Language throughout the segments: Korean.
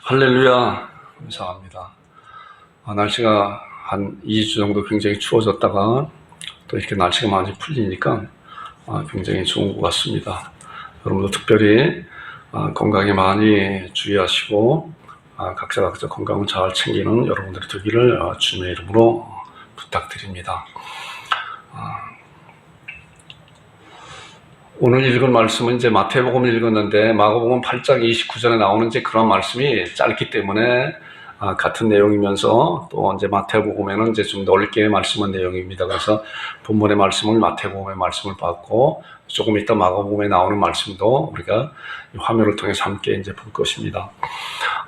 할렐루야, 감사합니다. 날씨가 한 2주 정도 굉장히 추워졌다가 또 이렇게 날씨가 많이 풀리니까 굉장히 좋은 것 같습니다. 여러분도 특별히 건강에 많이 주의하시고 각자 건강을 잘 챙기는 여러분들이 되기를 주님의 이름으로 부탁드립니다. 오늘 읽은 말씀은 이제 마태복음을 읽었는데 마가복음 8장 29절에 나오는 이제 그런 말씀이 짧기 때문에 같은 내용이면서 또 이제 마태복음에는 이제 좀 넓게 말씀한 내용입니다. 그래서 본문의 말씀은 마태복음의 말씀을 받고 조금 이따 마가복음에 나오는 말씀도 우리가 화면을 통해서 함께 이제 볼 것입니다.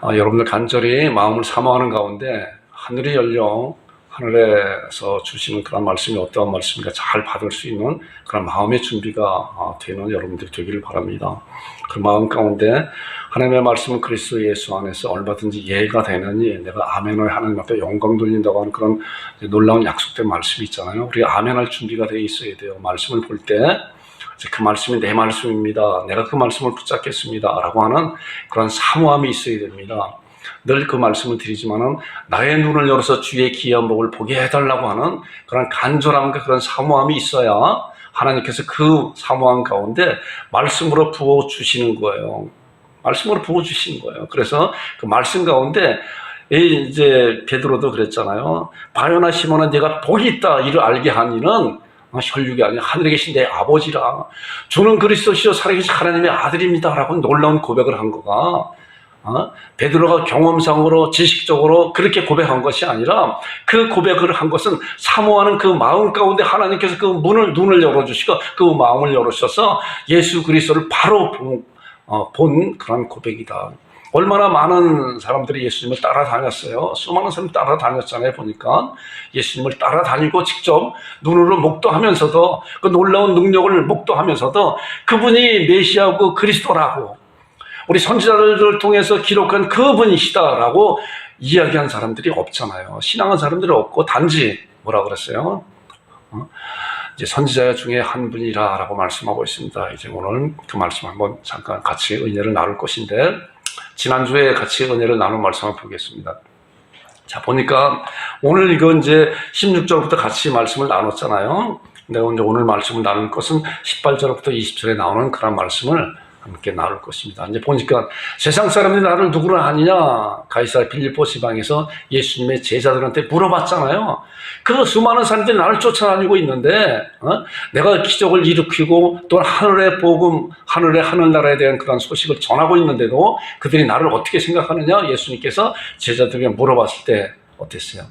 여러분들 간절히 마음을 사모하는 가운데 하늘이 열려 하늘에서 주시는 그런 말씀이 어떠한 말씀인가 잘 받을 수 있는 그런 마음의 준비가 되는 여러분들이 되기를 바랍니다. 그 마음 가운데 하나님의 말씀은 그리스도 예수 안에서 얼마든지 이해가 되느니 내가 아멘을 하나님 앞에 영광 돌린다고 하는 그런 놀라운 약속된 말씀이 있잖아요. 우리가 아멘할 준비가 되어 있어야 돼요. 말씀을 볼 때 그 말씀이 내 말씀입니다. 내가 그 말씀을 붙잡겠습니다. 라고 하는 그런 사모함이 있어야 됩니다. 늘 그 말씀을 드리지만은 나의 눈을 열어서 주의 기이한 복을 보게 해달라고 하는 그런 간절함과 그런 사모함이 있어야 하나님께서 그 사모함 가운데 말씀으로 부어주시는 거예요. 말씀으로 부어주시는 거예요. 그래서 그 말씀 가운데 이제 베드로도 그랬잖아요. 바요나 시몬아 네가 복이 있다 이를 알게 한 이는 혈육이 아니라 하늘에 계신 내 아버지라. 주는 그리스도시요 살아계신 하나님의 아들입니다 라고 놀라운 고백을 한 거가 베드로가 경험상으로 지식적으로 그렇게 고백한 것이 아니라 그 고백을 한 것은 사모하는 그 마음 가운데 하나님께서 그 눈을 열어주시고 그 마음을 열어주셔서 예수 그리스도를 바로 본 그런 고백이다. 얼마나 많은 사람들이 예수님을 따라다녔어요. 수많은 사람이 따라다녔잖아요. 보니까 예수님을 따라다니고 직접 눈으로 목도하면서도 그 놀라운 능력을 목도하면서도 그분이 메시아고 그리스도라고 우리 선지자들을 통해서 기록한 그분이시다라고 이야기한 사람들이 없잖아요. 신앙한 사람들이 없고 단지 뭐라 그랬어요? 이제 선지자 중에 한 분이라고 말씀하고 있습니다. 이제 오늘 그 말씀 한번 잠깐 같이 은혜를 나눌 것인데 지난주에 같이 은혜를 나눈 말씀을 보겠습니다. 자, 보니까 오늘 이거 이제 16절부터 같이 말씀을 나눴잖아요. 내가 이제 오늘 말씀을 나눌 것은 18절부터 20절에 나오는 그런 말씀을 함께 나눌 것입니다. 이제 보니까 세상 사람들이 나를 누구라 하느냐 가이사랴 필리포 지방에서 예수님의 제자들한테 물어봤잖아요. 그 수많은 사람들이 나를 쫓아다니고 있는데 내가 기적을 일으키고 또 하늘의 복음, 하늘나라에 대한 그런 소식을 전하고 있는데도 그들이 나를 어떻게 생각하느냐 예수님께서 제자들에게 물어봤을 때 어땠어요?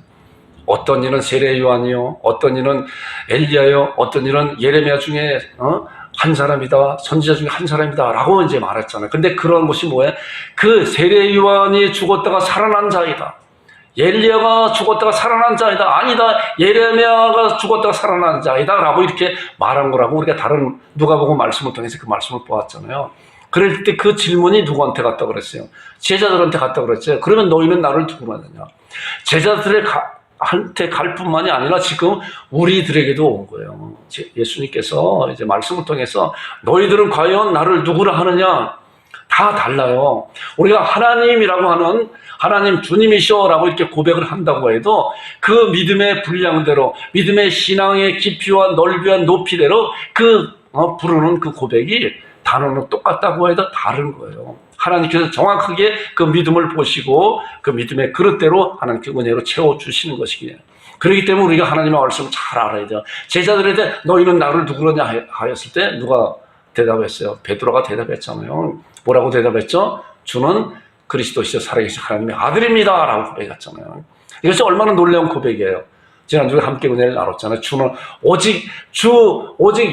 어떤 이는 세례 요한이요, 어떤 이는 엘리야요, 어떤 이는 예레미야 중에 한 사람이다, 선지자 중에 한 사람이다 라고 이제 말했잖아요. 근데 그런 것이 뭐예요? 그 세례 요한이 죽었다가 살아난 자이다, 엘리야가 죽었다가 살아난 자이다, 아니다 예레미야가 죽었다가 살아난 자이다 라고 이렇게 말한 거라고 우리가 다른 누가복음 말씀을 통해서 그 말씀을 보았잖아요. 그럴 때 그 질문이 누구한테 갔다 그랬어요? 제자들한테 갔다 그랬어요. 그러면 너희는 나를 누구라 하느냐? 제자들한테 갈 뿐만이 아니라 지금 우리들에게도 온 거예요. 예수님께서 이제 말씀을 통해서 너희들은 과연 나를 누구라 하느냐? 다 달라요. 우리가 하나님이라고 하는 하나님 주님이셔라고 이렇게 고백을 한다고 해도 그 믿음의 분량대로 믿음의 신앙의 깊이와 넓이와 높이대로 그 부르는 그 고백이 단어는 똑같다고 해도 다른 거예요. 하나님께서 정확하게 그 믿음을 보시고 그 믿음의 그릇대로 하나님께 은혜로 채워주시는 것이기에 그렇기 때문에 우리가 하나님의 말씀을 잘 알아야 돼요. 제자들한테 너희는 나를 누구로냐 하였을 때 누가 대답했어요? 베드로가 대답했잖아요. 뭐라고 대답했죠? 주는 그리스도시요 살아계신 하나님의 아들입니다 라고 고백했잖아요. 이것이 얼마나 놀라운 고백이에요. 지난주에 함께 은혜를 나눴잖아요. 주는 오직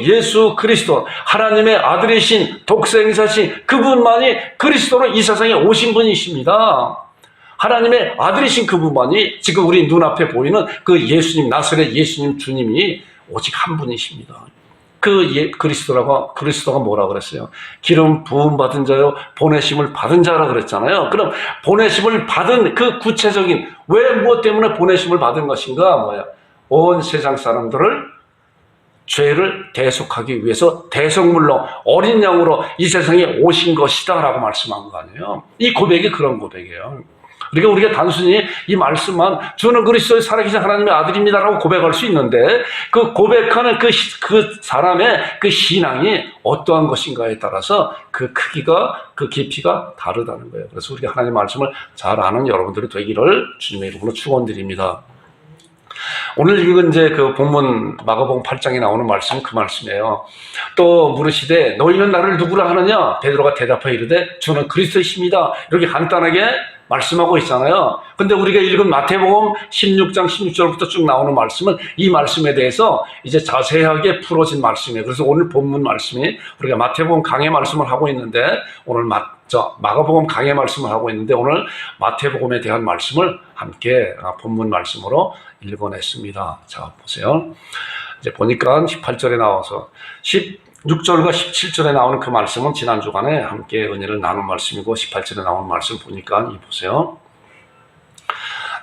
예수 그리스도 하나님의 아들이신 독생자신 그분만이 그리스도로 이 세상에 오신 분이십니다. 하나님의 아들이신 그분만이 지금 우리 눈앞에 보이는 그 예수님, 나사렛 예수님 주님이 오직 한 분이십니다. 그리스도가 뭐라 그랬어요? 기름 부음 받은 자요, 보내심을 받은 자라 그랬잖아요. 그럼 보내심을 받은 그 구체적인 왜 무엇 때문에 보내심을 받은 것인가? 온 세상 사람들을 죄를 대속하기 위해서 대속물로 어린 양으로 이 세상에 오신 것이다 라고 말씀한 거 아니에요. 이 고백이 그런 고백이에요. 그러니까 우리가 단순히 이 말씀만 주는 그리스도의 살아계신 하나님의 아들입니다라고 고백할 수 있는데 그 고백하는 그 사람의 그 신앙이 어떠한 것인가에 따라서 그 크기가 그 깊이가 다르다는 거예요. 그래서 우리가 하나님의 말씀을 잘 아는 여러분들이 되기를 주님의 이름으로 축원드립니다. 오늘 읽은 이제 그 본문 마가복음 8장에 나오는 말씀은 그 말씀이에요. 또 물으시되 너희는 나를 누구라 하느냐? 베드로가 대답하여 이르되 주는 그리스도이십니다. 이렇게 간단하게 말씀하고 있잖아요. 근데 우리가 읽은 마태복음 16장 16절부터 쭉 나오는 말씀은 이 말씀에 대해서 이제 자세하게 풀어진 말씀이에요. 그래서 오늘 본문 말씀이 우리가 마태복음 강해 말씀을 하고 있는데 오늘 마가복음 강해 말씀을 하고 있는데 오늘 마태복음에 대한 말씀을 함께 본문 말씀으로 읽어냈습니다. 자, 보세요. 이제 보니까 18절에 나와서 16절과 17절에 나오는 그 말씀은 지난 주간에 함께 은혜를 나눈 말씀이고 18절에 나오는 말씀 보니까 이 보세요.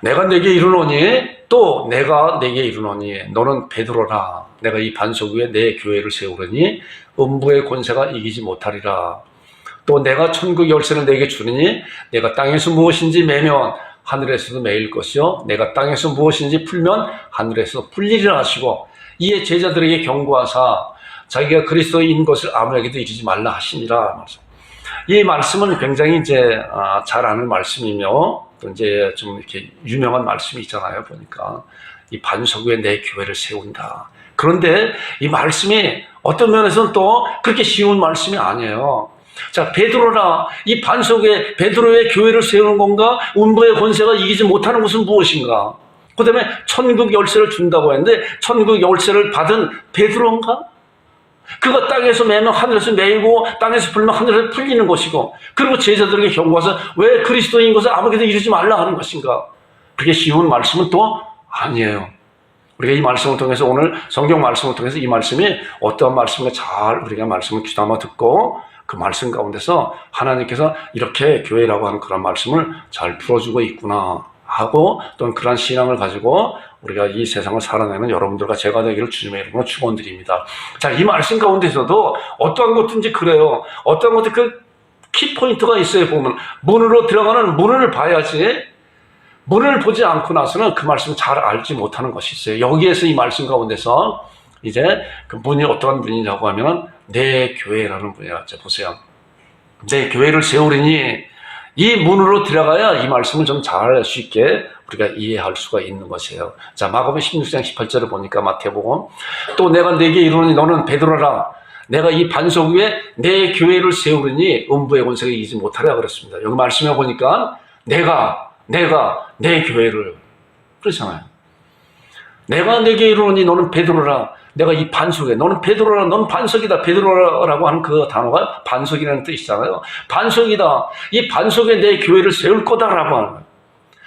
내가 내게 이르노니 또 내가 내게 이르노니 너는 베드로라. 내가 이 반석 위에 내 교회를 세우려니 음부의 권세가 이기지 못하리라. 또 내가 천국 열쇠를 내게 주리니 내가 땅에서 무엇인지 매면 하늘에서도 매일 것이요 내가 땅에서 무엇인지 풀면 하늘에서 풀리리라 하시고 이에 제자들에게 경고하사 자기가 그리스도인 것을 아무에게도 이르지 말라 하시니라. 이 말씀은 굉장히 이제 잘 아는 말씀이며 또 이제 좀 이렇게 유명한 말씀이 있잖아요. 보니까 이 반석 위에 내 교회를 세운다. 그런데 이 말씀이 어떤 면에서는 또 그렇게 쉬운 말씀이 아니에요. 자, 베드로라. 이 반석 위에 베드로의 교회를 세우는 건가? 음부의 권세가 이기지 못하는 것은 무엇인가? 그 다음에 천국 열쇠를 준다고 했는데 천국 열쇠를 받은 베드로인가? 그가 땅에서 매면 하늘에서 매이고 땅에서 풀면 하늘에서 풀리는 것이고 그리고 제자들에게 경고해서 왜 그리스도인 것을 아무에게도 이르지 말라 하는 것인가? 그게 쉬운 말씀은 또 아니에요. 우리가 이 말씀을 통해서 오늘 성경 말씀을 통해서 이 말씀이 어떠한 말씀인가 잘 우리가 말씀을 귀담아 듣고 그 말씀 가운데서 하나님께서 이렇게 교회라고 하는 그런 말씀을 잘 풀어주고 있구나 하고 또는 그런 신앙을 가지고 우리가 이 세상을 살아내는 여러분들과 제가 되기를 주님의 이름으로 축원드립니다. 자, 이 말씀 가운데서도 어떠한 것든지 그래요. 어떠한 것도 그 키포인트가 있어요. 보면 문으로 들어가는 문을 봐야지 문을 보지 않고 나서는 그 말씀을 잘 알지 못하는 것이 있어요. 여기에서 이 말씀 가운데서 이제 그 문이 어떠한 문이냐고 하면은 내 교회라는 문이야. 자, 보세요. 내 교회를 세우리니 이 문으로 들어가야 이 말씀을 좀 잘 쉽게 우리가 이해할 수가 있는 것이에요. 자, 마가복음 16장 18절을 보니까 마태복음 또 내가 내게 이르노니 너는 베드로라. 내가 이 반석 위에 내 교회를 세우리니 음부의 권세가 이기지 못하리라 그랬습니다. 여기 말씀해 보니까 내가 내 교회를 그렇잖아요. 내가 내게 이르노니 너는 베드로라. 내가 이 반석에 너는 베드로라. 넌 반석이다. 베드로라고 하는 그 단어가 반석이라는 뜻이잖아요. 반석이다. 이 반석에 내 교회를 세울 거다라고 하는 거예요.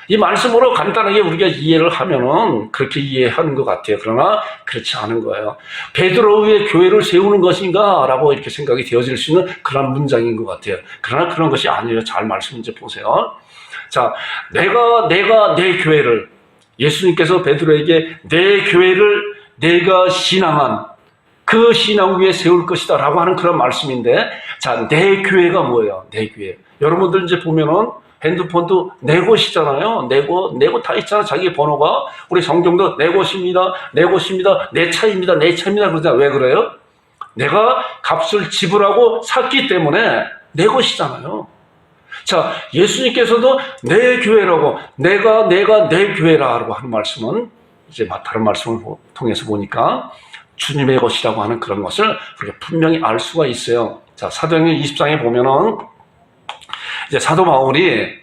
이 말씀으로 간단하게 우리가 이해를 하면은 그렇게 이해하는 것 같아요. 그러나 그렇지 않은 거예요. 베드로 위에 교회를 세우는 것인가? 라고 이렇게 생각이 되어질 수 있는 그런 문장인 것 같아요. 그러나 그런 것이 아니에요. 잘 말씀 이제 보세요. 자, 내가 내 교회를 예수님께서 베드로에게 내 교회를 내가 신앙한 그 신앙 위에 세울 것이다 라고 하는 그런 말씀인데 자, 내 교회가 뭐예요? 내 교회. 여러분들 이제 보면은 핸드폰도 내 곳이잖아요. 내 곳 다 있잖아. 자기 번호가. 우리 성경도 내 곳입니다. 내 곳입니다. 내 차입니다. 내 차입니다. 그러잖아요. 왜 그래요? 내가 값을 지불하고 샀기 때문에 내 것이잖아요. 자, 예수님께서도 내 교회라고 내가 내 교회라고 하는 말씀은 이제 다른 말씀을 통해서 보니까 주님의 것이라고 하는 그런 것을 우리가 분명히 알 수가 있어요. 자, 사도행전 20장에 보면은 이제 사도 바울이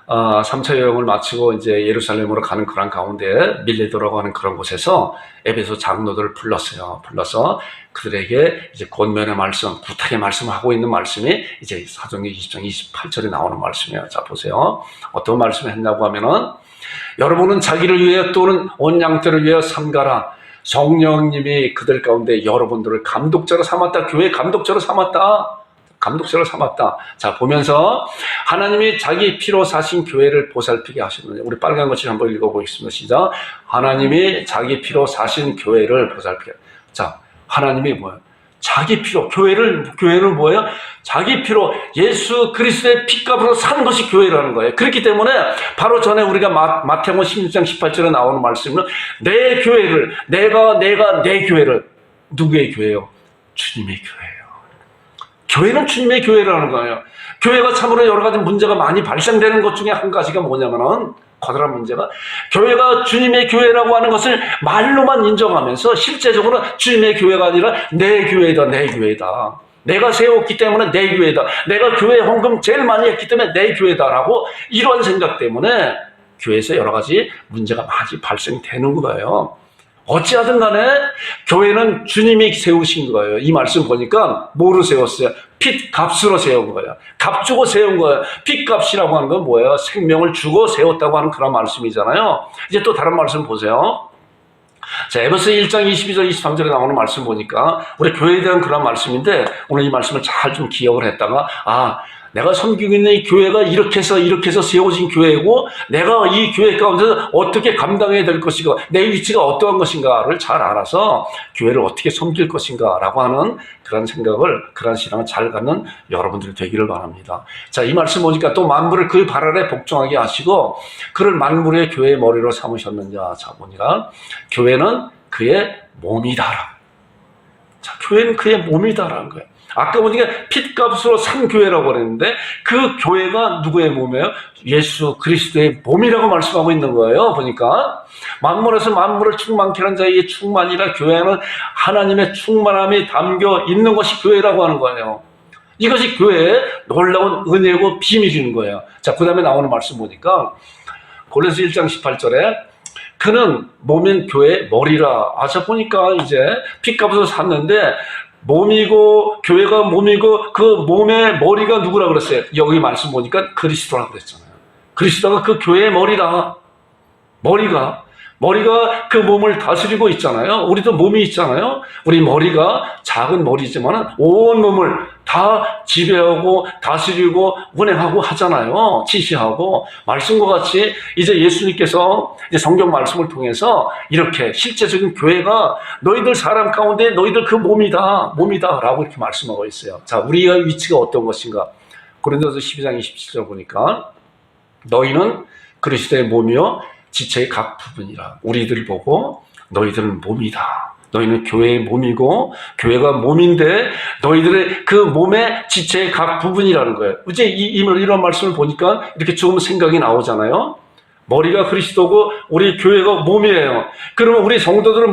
3차 여행을 마치고 이제 예루살렘으로 가는 그런 가운데 밀레도라고 하는 그런 곳에서 에베소 장로들을 불렀어요. 불러서 그들에게 이제 권면의 말씀, 구탁의 말씀을 하고 있는 말씀이 이제 사도행전 20장 28절에 나오는 말씀이에요. 자, 보세요. 어떤 말씀을 했냐고 하면은 여러분은 자기를 위해 또는 온 양떼를 위해 삼가라. 성령님이 그들 가운데 여러분들을 감독자로 삼았다. 교회 감독자로 삼았다. 감독자로 삼았다. 자, 보면서 하나님이 자기 피로 사신 교회를 보살피게 하셨느냐. 우리 빨간 것을 한번 읽어보겠습니다. 시작. 하나님이 자기 피로 사신 교회를 보살피게. 자, 하나님이 뭐예요? 자기 피로, 교회는 뭐예요? 자기 피로 예수 그리스도의 피값으로 산 것이 교회라는 거예요. 그렇기 때문에 바로 전에 우리가 마태복음 16장 18절에 나오는 말씀은 내 교회를, 내가 내 교회를, 누구의 교회요? 주님의 교회예요. 교회는 주님의 교회라는 거예요. 교회가 참으로 여러 가지 문제가 많이 발생되는 것 중에 한 가지가 뭐냐면은, 커다란 문제가, 교회가 주님의 교회라고 하는 것을 말로만 인정하면서 실제적으로 주님의 교회가 아니라 내 교회다, 내 교회다. 내가 세웠기 때문에 내 교회다. 내가 교회 헌금 제일 많이 했기 때문에 내 교회다라고, 이런 생각 때문에 교회에서 여러 가지 문제가 많이 발생되는 거예요. 어찌하든 간에 교회는 주님이 세우신 거예요. 이 말씀 보니까 뭐로 세웠어요? 핏값으로 세운 거예요. 값 주고 세운 거예요. 핏값이라고 하는 건 뭐예요? 생명을 주고 세웠다고 하는 그런 말씀이잖아요. 이제 또 다른 말씀 보세요. 자, 에베소 1장 22절 23절에 나오는 말씀 보니까 우리 교회에 대한 그런 말씀인데, 오늘 이 말씀을 잘 좀 기억을 했다가, 내가 섬기고 있는 이 교회가 이렇게 해서 세워진 교회고, 내가 이 교회 가운데서 어떻게 감당해야 될 것인가, 내 위치가 어떠한 것인가를 잘 알아서 교회를 어떻게 섬길 것인가라고 하는 그런 생각을, 그런 신앙을 잘 갖는 여러분들이 되기를 바랍니다. 자, 이 말씀 보니까 또 만물을 그 발 아래 복종하게 하시고 그를 만물의 교회의 머리로 삼으셨느냐. 자, 보니까 교회는 그의 몸이다. 자, 교회는 그의 몸이다라는 거예요. 아까 보니까 핏값으로 산 교회라고 그랬는데, 그 교회가 누구의 몸이에요? 예수 그리스도의 몸이라고 말씀하고 있는 거예요. 보니까 만물에서 만물을 충만케 하는 자의 충만이라, 교회는 하나님의 충만함이 담겨 있는 것이 교회라고 하는 거예요. 이것이 교회의 놀라운 은혜고 비밀인 거예요. 자, 그 다음에 나오는 말씀 보니까 고린도서 1장 18절에 그는 몸인 교회의 머리라. 자, 보니까 이제 핏값으로 샀는데 몸이고, 교회가 몸이고, 그 몸의 머리가 누구라 그랬어요? 여기 말씀 보니까 그리스도라고 그랬잖아요. 그리스도가 그 교회의 머리다. 머리가 그 몸을 다스리고 있잖아요. 우리도 몸이 있잖아요. 우리 머리가 작은 머리지만 온 몸을 다 지배하고 다스리고 운행하고 하잖아요. 지시하고. 말씀과 같이 이제 예수님께서 이제 성경 말씀을 통해서 이렇게 실제적인 교회가 너희들 사람 가운데 너희들 그 몸이다 라고 이렇게 말씀하고 있어요. 자, 우리의 위치가 어떤 것인가? 고린도서 12장 27절 보니까 너희는 그리스도의 몸이요 지체의 각 부분이라. 우리들 보고 너희들은 몸이다. 너희는 교회의 몸이고 교회가 몸인데 너희들의 그 몸의 지체의 각 부분이라는 거예요. 이제 이런 말씀을 보니까 이렇게 조금 생각이 나오잖아요. 머리가 그리스도고 우리 교회가 몸이에요. 그러면 우리 성도들은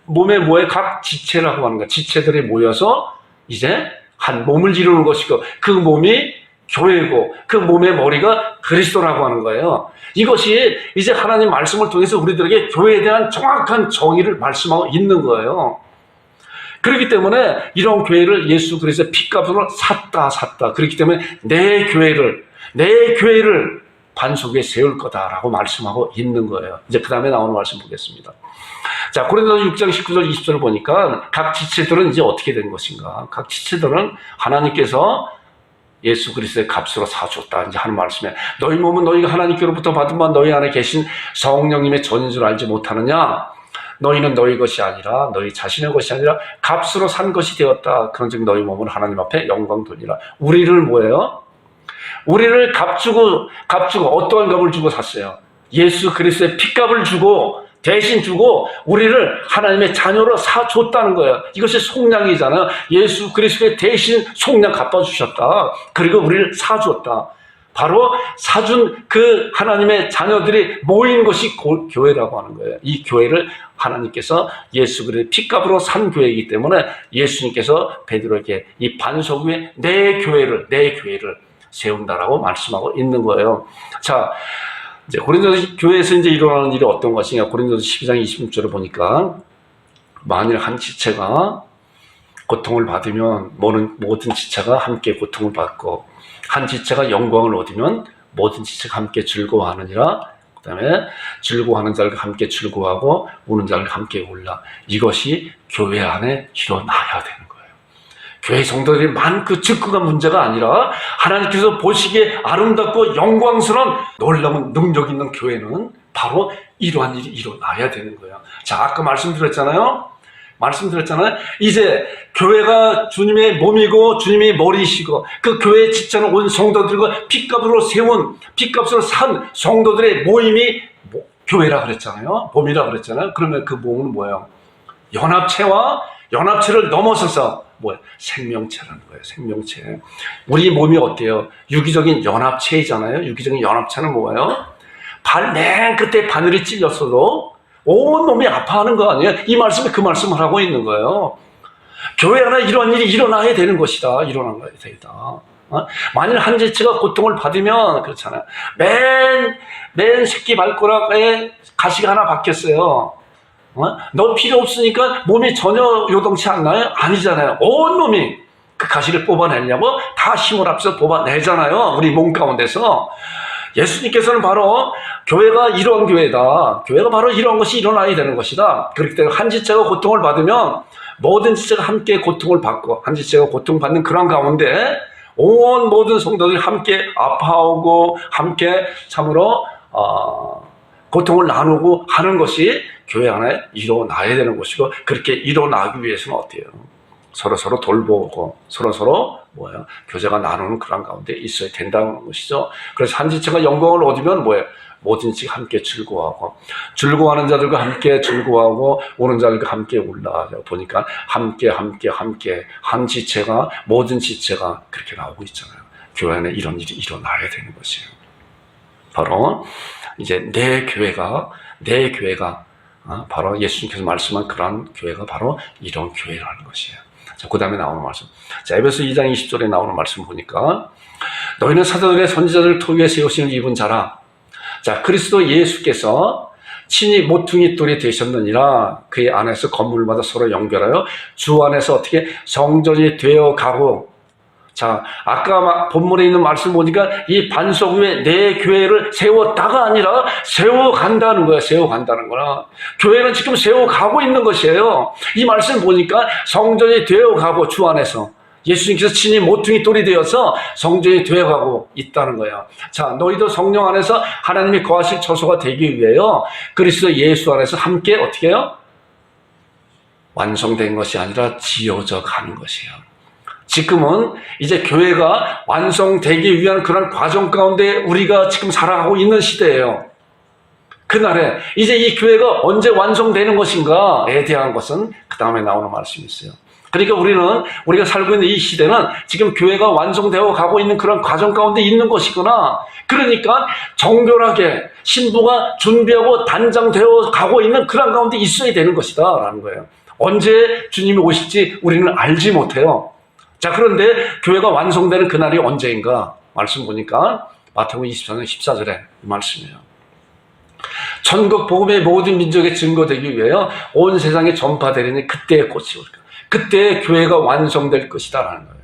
몸에 뭐에 각 지체라고 하는 거예요. 지체들이 모여서 이제 한 몸을 이루는 것이고, 그 몸이 교회고 그 몸의 머리가 그리스도라고 하는 거예요. 이것이 이제 하나님 말씀을 통해서 우리들에게 교회에 대한 정확한 정의를 말씀하고 있는 거예요. 그렇기 때문에 이런 교회를 예수 그리스도의 핏값으로 샀다. 그렇기 때문에 내 교회를 반석 위에 세울 거다라고 말씀하고 있는 거예요. 이제 그 다음에 나오는 말씀 보겠습니다. 자, 고린도서 6장 19절 20절을 보니까 각 지체들은 이제 어떻게 된 것인가? 각 지체들은 하나님께서 예수 그리스도의 값으로 사줬다 이제 하는 말씀에, 너희 몸은 너희가 하나님께로부터 받은 바 너희 안에 계신 성령님의 전인 줄 알지 못하느냐? 너희는 너희 것이 아니라 너희 자신의 것이 아니라 값으로 산 것이 되었다. 그런즉 너희 몸은 하나님 앞에 영광 돌리라. 우리를 뭐예요? 우리를 값 주고 어떠한 값을 주고 샀어요? 예수 그리스도의 핏값을 주고 대신 주고 우리를 하나님의 자녀로 사줬다는 거예요. 이것이 속량이잖아요. 예수 그리스도의 대신 속량 갚아주셨다. 그리고 우리를 사줬다. 바로 사준 그 하나님의 자녀들이 모인 것이 교회라고 하는 거예요. 이 교회를 하나님께서 예수 그리스도의 핏값으로 산 교회이기 때문에 예수님께서 베드로에게 이 반석 위에 내 교회를 세운다라고 말씀하고 있는 거예요. 자, 이제 고린도서 교회에서 이제 일어나는 일이 어떤 것이냐? 고린도서 12장 26절을 보니까 만일 한 지체가 고통을 받으면 모든 지체가 함께 고통을 받고, 한 지체가 영광을 얻으면 모든 지체가 함께 즐거워하느니라. 그 다음에 즐거워하는 자를 함께 즐거워하고 우는 자를 함께 울라. 이것이 교회 안에 일어나야 되는 거예요. 교회 성도들이 그 즉그가 문제가 아니라 하나님께서 보시기에 아름답고 영광스러운 놀라운 능력 있는 교회는 바로 이러한 일이 일어나야 되는 거예요. 자, 아까 말씀드렸잖아요. 말씀드렸잖아요. 이제 교회가 주님의 몸이고 주님의 머리이시고 그 교회의 지체는 온 성도들과 핏값으로 산 성도들의 모임이 교회라 그랬잖아요. 몸이라 그랬잖아요. 그러면 그 몸은 뭐예요? 연합체를 넘어서서 뭐예요? 생명체라는 거예요. 생명체. 우리 몸이 어때요? 유기적인 연합체이잖아요. 유기적인 연합체는 뭐예요? 맨 끝에 바늘이 찔렸어도 온 몸이 아파하는 거 아니에요? 이 말씀에 그 말씀을 하고 있는 거예요. 교회 안에 이런 일이 일어나야 되는 것이다. 일어나야 되다. 만일 한 지체가 고통을 받으면 그렇잖아요. 맨 새끼 발가락에 가시가 하나 박혔어요. 너 필요 없으니까 몸이 전혀 요동치 않나요? 아니잖아요. 온 몸이 그 가시를 뽑아내려고 다 힘을 합쳐서 뽑아내잖아요. 우리 몸 가운데서. 예수님께서는 바로 교회가 이런 교회다. 교회가 바로 이런 것이 일어나야 되는 것이다. 그렇기 때문에 한 지체가 고통을 받으면 모든 지체가 함께 고통을 받고 한 지체가 고통받는 그런 가운데 온 모든 성도들이 함께 아파하고 함께 참으로 고통을 나누고 하는 것이 교회 안에 일어나야 되는 것이고 그렇게 일어나기 위해서는 어때요? 서로 돌보고 서로 뭐예요? 교제가 나누는 그런 가운데 있어야 된다는 것이죠. 그래서 한 지체가 영광을 얻으면 뭐예요? 모든 지체가 함께 즐거워하고 즐거워하는 자들과 함께 즐거워하고 오는 자들과 함께 올라가죠. 보니까 함께 한 지체가 모든 지체가 그렇게 나오고 있잖아요. 교회 안에 이런 일이 일어나야 되는 것이에요. 바로 이제 내 교회가 바로 예수님께서 말씀한 그런 교회가 바로 이런 교회라는 것이에요. 자, 그 다음에 나오는 말씀. 자, 에베소 2장 20절에 나오는 말씀 보니까 너희는 사도들의 선지자들 토기에 세우심을 입은 자라. 자, 그리스도 예수께서 친히 모퉁이 돌이 되셨느니라. 그의 안에서 건물마다 서로 연결하여 주 안에서 어떻게 성전이 되어 가고. 자, 아까 본문에 있는 말씀 보니까 이 반석 위에 내 교회를 세웠다가 아니라 세워간다는 거야. 세워간다는 거라. 교회는 지금 세워가고 있는 것이에요. 이 말씀 보니까 성전이 되어가고 주 안에서 예수님께서 친히 모퉁이 돌이 되어서 성전이 되어가고 있다는 거예요. 자, 너희도 성령 안에서 하나님이 거하실 처소가 되기 위해요. 그리스도 예수 안에서 함께 어떻게 해요? 완성된 것이 아니라 지어져 가는 것이에요. 지금은 이제 교회가 완성되기 위한 그런 과정 가운데 우리가 지금 살아가고 있는 시대예요. 그날에 이제 이 교회가 언제 완성되는 것인가에 대한 것은 그 다음에 나오는 말씀이 있어요. 그러니까 우리가 살고 있는 이 시대는 지금 교회가 완성되어 가고 있는 그런 과정 가운데 있는 것이구나. 그러니까 정결하게 신부가 준비하고 단장되어 가고 있는 그런 가운데 있어야 되는 것이다 라는 거예요. 언제 주님이 오실지 우리는 알지 못해요. 자, 그런데 교회가 완성되는 그날이 언제인가? 말씀 보니까 마태복음 24장 14절에 이 말씀이에요. 천국 복음의 모든 민족에 증거되기 위하여 온 세상에 전파되리니 그때의 꽃이 올까. 그때 교회가 완성될 것이다 라는 거예요.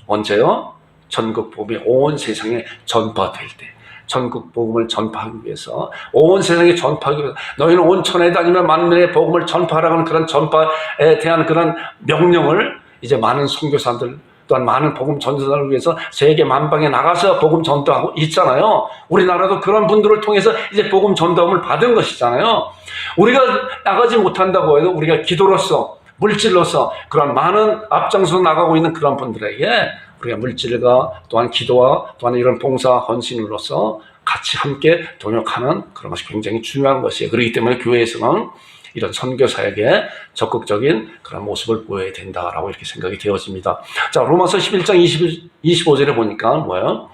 언제요? 천국 복음이 온 세상에 전파될 때. 천국 복음을 전파하기 위해서 온 세상에 전파하기 위해서 너희는 온 천하에 다니며 만민의 복음을 전파하라는 그런 전파에 대한 그런 명령을 이제 많은 선교사들 또한 많은 복음 전도자를 위해서 세계 만방에 나가서 복음 전도하고 있잖아요. 우리나라도 그런 분들을 통해서 이제 복음 전도함을 받은 것이잖아요. 우리가 나가지 못한다고 해도 우리가 기도로서 물질로서 그런 많은 앞장서 나가고 있는 그런 분들에게 우리가 물질과 또한 기도와 또한 이런 봉사 헌신으로서 같이 함께 동역하는 그런 것이 굉장히 중요한 것이에요. 그렇기 때문에 교회에서는 이런 선교사에게 적극적인 그런 모습을 보여야 된다라고 이렇게 생각이 되어집니다. 자, 로마서 11장 25절에 보니까 뭐예요?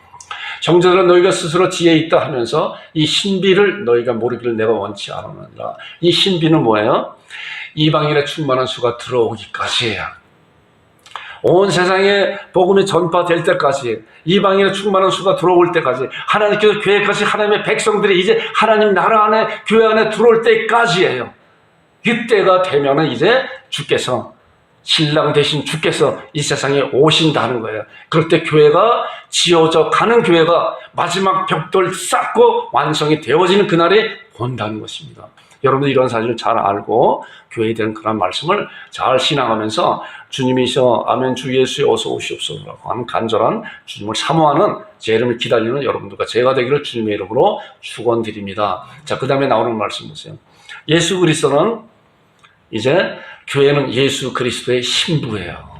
형제들아 너희가 스스로 지혜 있다 하면서 이 신비를 너희가 모르기를 내가 원치 않으느니라. 이 신비는 뭐예요? 이방인의 충만한 수가 들어오기까지예요. 온 세상에 복음이 전파될 때까지 이방인의 충만한 수가 들어올 때까지 하나님께서 계획하신 하나님의 백성들이 이제 하나님 나라 안에 교회 안에 들어올 때까지예요. 그때가 되면은 이제 주께서 신랑 되신 주께서 이 세상에 오신다는 거예요. 그럴 때 교회가 지어져 가는 교회가 마지막 벽돌 쌓고 완성이 되어지는 그날이 온다는 것입니다. 여러분들 이런 사실을 잘 알고 교회에 대한 그런 말씀을 잘 신앙하면서 주님이셔 아멘 주 예수여 어서 오시옵소서라고 하는 간절한 주님을 사모하는 제 이름을 기다리는 여러분들과 제가 되기를 주님의 이름으로 축원드립니다. 자, 그 다음에 나오는 말씀 보세요. 예수 그리스도는 이제 교회는 예수 그리스도의 신부예요.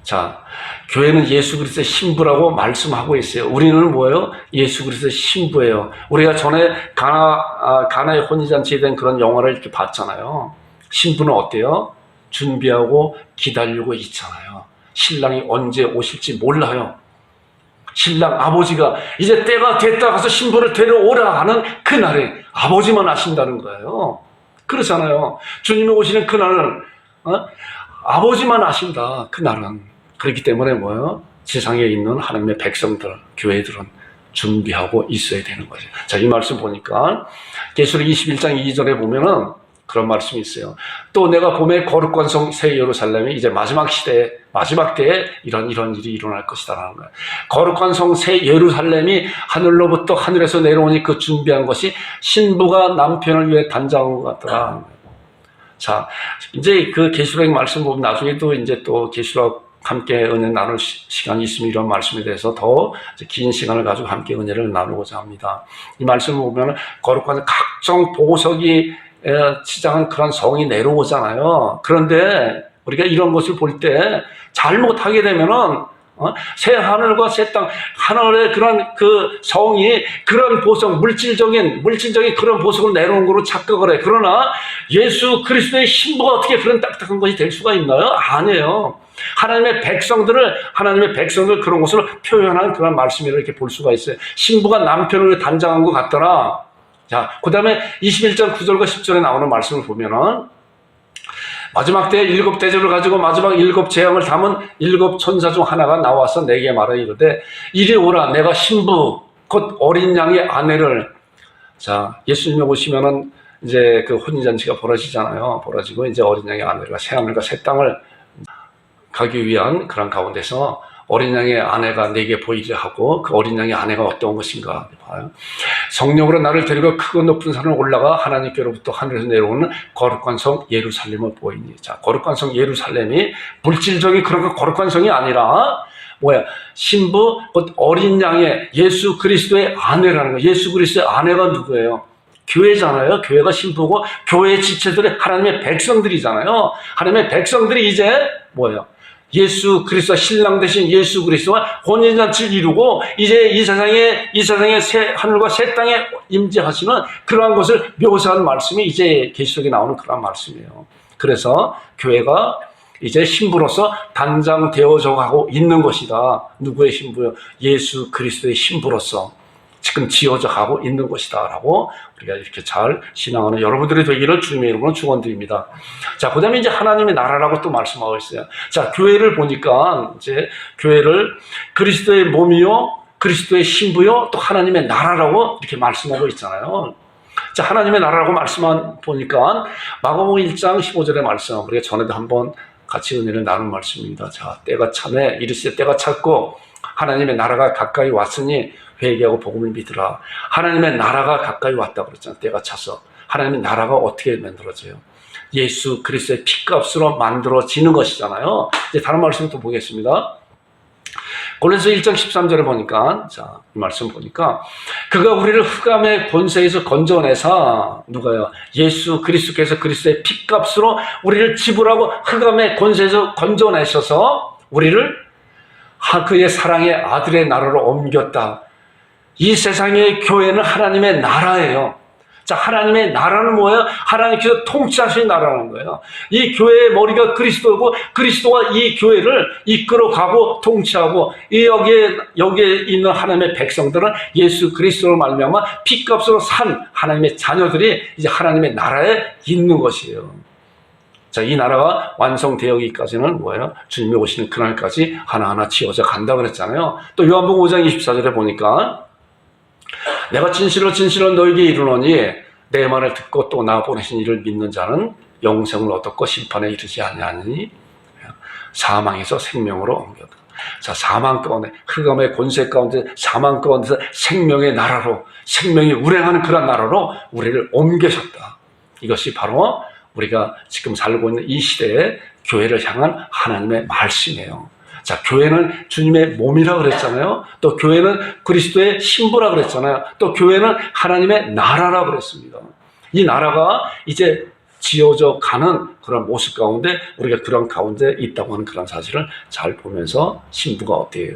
자, 교회는 예수 그리스도의 신부라고 말씀하고 있어요. 우리는 뭐예요? 예수 그리스도의 신부예요. 우리가 전에 가나의 혼인잔치에 대한 그런 영화를 이렇게 봤잖아요. 신부는 어때요? 준비하고 기다리고 있잖아요. 신랑이 언제 오실지 몰라요. 신랑 아버지가 이제 때가 됐다 가서 신부를 데려오라 하는 그날에 아버지만 아신다는 거예요. 그렇잖아요. 주님이 오시는 그날은 아버지만 아신다. 그날은. 그렇기 때문에 뭐예요? 세상에 있는 하나님의 백성들, 교회들은 준비하고 있어야 되는 거죠. 자, 이 말씀 보니까 계시록 21장 2절에 보면은 그런 말씀이 있어요. 또 내가 봄에 거룩한 성 새 예루살렘이 이제 마지막 시대에, 마지막 때에 이런 일이 일어날 것이다라는 거예요. 거룩한 성 새 예루살렘이 하늘로부터 하늘에서 내려오니 그 준비한 것이 신부가 남편을 위해 단장한 것 같더라. 자, 이제 그 계시록 말씀 보면 나중에도 이제 또 계시록 함께 은혜 나눌 시간이 있으면 이런 말씀에 대해서 더 긴 시간을 가지고 함께 은혜를 나누고자 합니다. 이 말씀을 보면 거룩한 각종 보석이 치장한 그런 성이 내려오잖아요. 그런데 우리가 이런 것을 볼 때 잘못하게 되면은 새 하늘과 새 땅, 하늘의 그런 그 성이 그런 보석, 물질적인 그런 보석을 내려온 거로 착각을 해. 그러나 예수 그리스도의 신부가 어떻게 그런 딱딱한 것이 될 수가 있나요? 아니에요. 하나님의 백성들 그런 것을 표현한 그런 말씀이라고 이렇게 볼 수가 있어요. 신부가 남편을 단장한 것 같더라. 자, 그 다음에 21장 9절과 10절에 나오는 말씀을 보면은 마지막 때에 7 대접을 가지고 마지막 7 재앙을 담은 7 천사 중 하나가 나와서 내게 말하 이르되 이리 오라 내가 신부 곧 어린 양의 아내를. 자, 예수님이 오시면은 이제 그 혼인잔치가 벌어지잖아요. 벌어지고 이제 어린 양의 아내가 새 하늘과 새 땅을 가기 위한 그런 가운데서 어린 양의 아내가 내게 보이려 하고 그 어린 양의 아내가 어떤 것인가 봐요. 성령으로 나를 데리고 크고 높은 산을 올라가 하나님께로부터 하늘에서 내려오는 거룩한 성 예루살렘을 보이니. 자, 거룩한 성 예루살렘이 물질적인 그런 거룩한 성이 아니라 신부 곧 어린 양의 예수 그리스도의 아내라는 거예요. 예수 그리스도의 아내가 누구예요? 교회잖아요. 교회가 신부고 교회의 지체들이 하나님의 백성들이잖아요. 하나님의 백성들이 이제 예수 그리스도 신랑 되신 예수 그리스도와 혼인잔치를 이루고 이제 이 세상에 새 하늘과 새 땅에 임재하시는 그러한 것을 묘사하는 말씀이 이제 계시록에 나오는 그러한 말씀이에요. 그래서 교회가 이제 신부로서 단장되어져 가고 있는 것이다. 누구의 신부요? 예수 그리스도의 신부로서 지금 지어져 가고 있는 것이다 라고 우리가 이렇게 잘 신앙하는 여러분들이 되기를 주님의 이름으로 축원드립니다. 자, 그 다음에 이제 하나님의 나라라고 또 말씀하고 있어요. 자, 교회를 보니까 이제 교회를 그리스도의 몸이요 그리스도의 신부요 또 하나님의 나라라고 이렇게 말씀하고 있잖아요. 자, 하나님의 나라라고 말씀한 보니까 마가복음 1장 15절의 말씀, 우리가 전에도 한번 같이 은혜를 나눈 말씀입니다. 자, 때가 차네 이르시되 때가 찼고 하나님의 나라가 가까이 왔으니 회개하고 복음을 믿으라. 하나님의 나라가 가까이 왔다 그랬잖아요. 때가 차서. 하나님의 나라가 어떻게 만들어져요? 예수 그리스도의 피값으로 만들어지는 것이잖아요. 이제 다른 말씀 또 보겠습니다. 골로새 1장 13절에 보니까, 자, 이 말씀 보니까, 그가 우리를 흑암의 권세에서 건져내사, 누가요? 예수 그리스도께서 그리스도의 피값으로 우리를 지불하고 흑암의 권세에서 건져내셔서 우리를 그의 사랑의 아들의 나라로 옮겼다. 이 세상의 교회는 하나님의 나라예요. 자, 하나님의 나라는 뭐예요? 하나님께서 통치하시는 나라라는 거예요. 이 교회의 머리가 그리스도고 그리스도가 이 교회를 이끌어가고 통치하고 여기에 있는 하나님의 백성들은 예수 그리스도로 말미암아 피값으로 산 하나님의 자녀들이 이제 하나님의 나라에 있는 것이에요. 자, 이 나라가 완성되기까지는 뭐예요? 주님이 오시는 그날까지 하나하나 지어져 간다 그랬잖아요. 또 요한복음 5장 24절에 보니까 내가 진실로 너에게 이르노니 내 말을 듣고 또 나 보내신 이를 믿는 자는 영생을 얻었고 심판에 이르지 아니하니 사망에서 생명으로 옮겼다. 자, 사망 가운데 흑암의 권세 가운데 사망 가운데서 생명의 나라로 생명이 운행하는 그런 나라로 우리를 옮기셨다. 이것이 바로 우리가 지금 살고 있는 이 시대의 교회를 향한 하나님의 말씀이에요. 자, 교회는 주님의 몸이라 그랬잖아요. 또 교회는 그리스도의 신부라 그랬잖아요. 또 교회는 하나님의 나라라 그랬습니다. 이 나라가 이제 지어져 가는 그런 모습 가운데 우리가 그런 가운데 있다고 하는 그런 사실을 잘 보면서 신부가 어때요?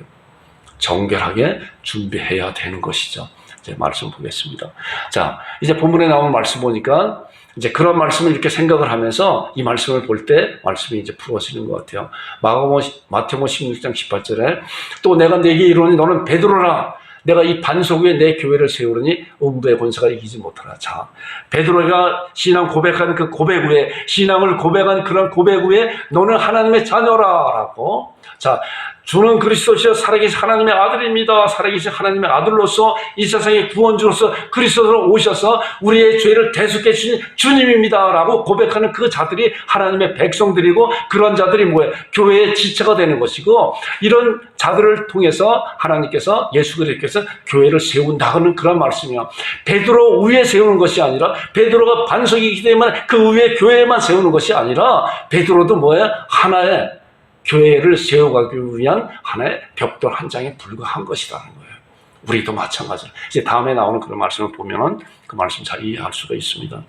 정결하게 준비해야 되는 것이죠. 이제 말씀 보겠습니다. 자, 이제 본문에 나오는 말씀 보니까 이제 그런 말씀을 이렇게 생각을 하면서 이 말씀을 볼 때 말씀이 이제 풀어지는 것 같아요. 마태복음 16장 18절에 또 내가 네게 이르노니 너는 베드로라. 내가 이 반석 위에 내 교회를 세우려니 음부의 권세가 이기지 못하라. 자, 베드로가 신앙 고백하는 그 고백 후에, 신앙을 고백한 그런 고백 후에 너는 하나님의 자녀라라고. 자, 주는 그리스도시여 살아계신 하나님의 아들입니다. 살아계신 하나님의 아들로서 이 세상의 구원주로서 그리스도로 오셔서 우리의 죄를 대속해 주신 주님입니다 라고 고백하는 그 자들이 하나님의 백성들이고, 그런 자들이 뭐예요? 교회의 지체가 되는 것이고, 이런 자들을 통해서 하나님께서, 예수 그리스도께서 교회를 세운다는 그런 말씀이에요. 베드로 위에 세우는 것이 아니라, 베드로가 반석이기 때문에 그 위에 교회만 세우는 것이 아니라, 베드로도 뭐예요? 하나의 교회를 세워가기 위한 하나의 벽돌 한 장에 불과한 것이라는 거예요. 우리도 마찬가지로. 이제 다음에 나오는 그런 말씀을 보면은 그 말씀 잘 이해할 수가 있습니다.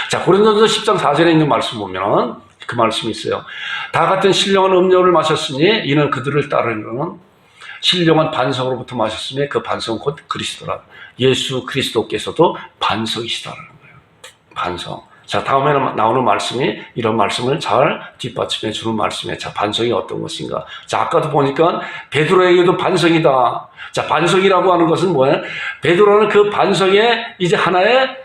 자, 고린도전서 10장 4절에 있는 말씀 보면은 그 말씀이 있어요. 다 같은 신령한 음료를 마셨으니 이는 그들을 따르는 신령한 반석으로부터 마셨으니 그 반석은 곧 그리스도라. 예수 그리스도께서도 반석이시다라는 거예요. 반석. 자, 다음에는 나오는 말씀이 이런 말씀을 잘 뒷받침해 주는 말씀이에요. 자, 반석이 어떤 것인가? 자, 아까도 보니까 베드로에게도 반석이다. 자, 반석이라고 하는 것은 뭐예요? 베드로는 그 반석에 이제 하나의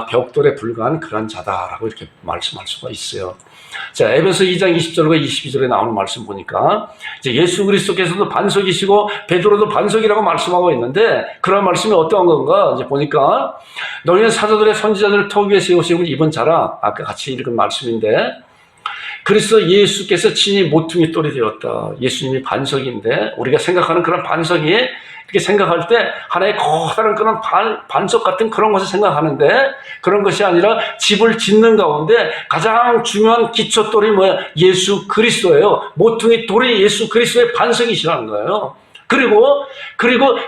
벽돌에 불과한 그런 자다라고 이렇게 말씀할 수가 있어요. 자, 에베소 2장 20절과 22절에 나오는 말씀 보니까 이제 예수 그리스도께서도 반석이시고 베드로도 반석이라고 말씀하고 있는데, 그런 말씀이 어떠한 건가? 이제 보니까 너희는 사도들의 선지자들을 터 위에 세우시고 입은 자라. 아까 같이 읽은 말씀인데, 그리스도 예수께서 친히 모퉁이 돌이 되었다. 예수님이 반석인데, 우리가 생각하는 그런 반석이, 이렇게 생각할 때 하나의 커다란 그런 반석 같은 그런 것을 생각하는데, 그런 것이 아니라 집을 짓는 가운데 가장 중요한 기초돌이 뭐예요? 예수 그리스도예요. 모퉁이 돌이 예수 그리스도의 반석이시라는 거예요. 그리고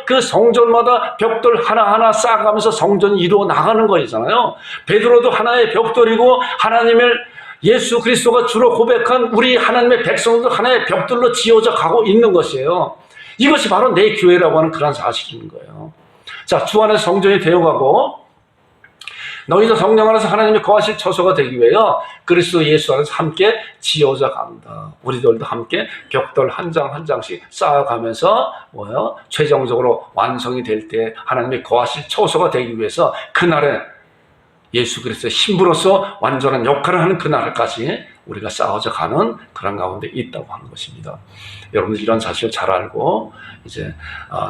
그 성전마다 벽돌 하나하나 쌓아가면서 성전이 이루어 나가는 거잖아요. 베드로도 하나의 벽돌이고, 하나님을 예수 그리스도가 주로 고백한 우리 하나님의 백성도 하나의 벽돌로 지어져 가고 있는 것이에요. 이것이 바로 내 교회라고 하는 그런 사실인 거예요. 자, 주 안에서 성전이 되어가고, 너희도 성령 안에서 하나님의 거하실 처소가 되기 위하여 그리스도 예수 안에서 함께 지어져 간다. 우리들도 함께 벽돌 한 장 한 장씩 쌓아가면서 뭐예요? 최종적으로 완성이 될 때 하나님의 거하실 처소가 되기 위해서 그날에 예수 그리스도의 신부로서 완전한 역할을 하는 그날까지 우리가 쌓아져 가는 그런 가운데 있다고 하는 것입니다. 여러분들 이런 사실을 잘 알고, 이제